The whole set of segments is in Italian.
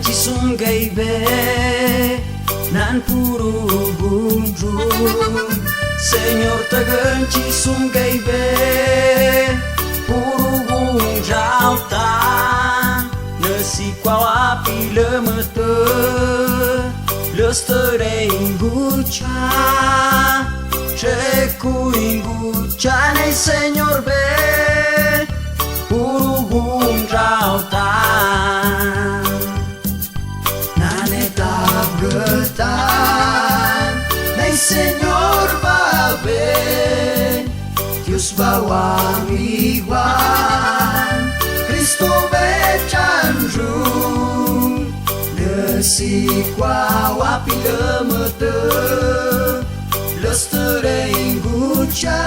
ganci sungai be nan puru gunjung Senhor ta ganci sungai be puru gunjau ta nasi qual api lemete Löstere ingucha Cecu ingucha nei Senhor be Urugun rautan Nane tabgetan Nei Senhor va be Dios bawang iguan Cristo be chanjung Nesi qua wapi lemete Löstere ingucha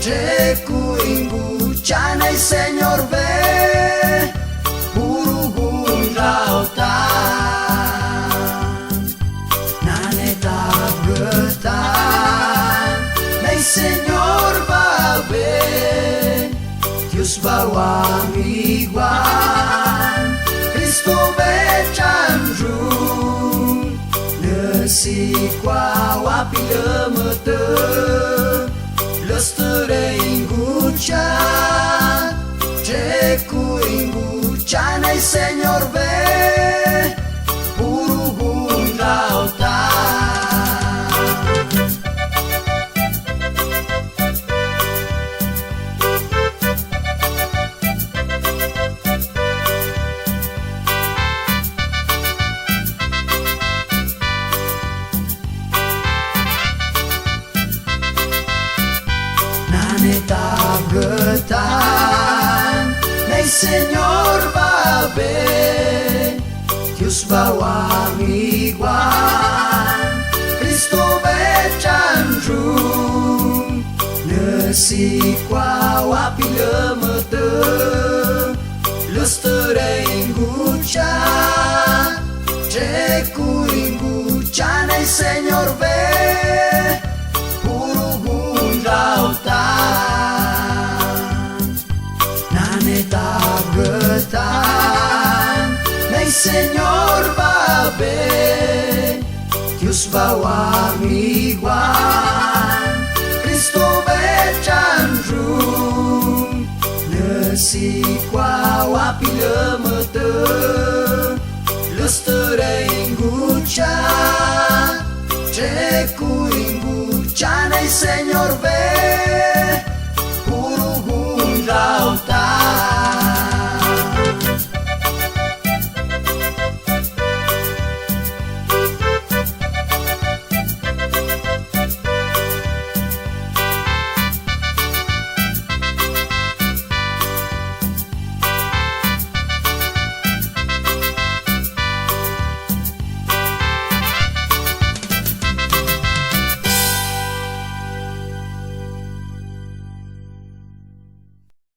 Cecu ingucha nei Senhor be Urugun rautan Nane tabgetan Nei Senhor va be Dios bawang iguan Cristo be chanjung Nesi qua wapi lemete Löstere ingucha Cecu ingucha nei Senhor be Urugun rautan Tabgetan Nei Senhor va be Dios bawang iguan Cristo be chanjung Nesi qua wapi lemete Löstere ingucha Cecu ingucha nei Senhor be Urugun rautan Nane tabgetan Nei Senhor va be Dios bawang iguan Cristo be chanjung Nesi qua wapi lemete Löstere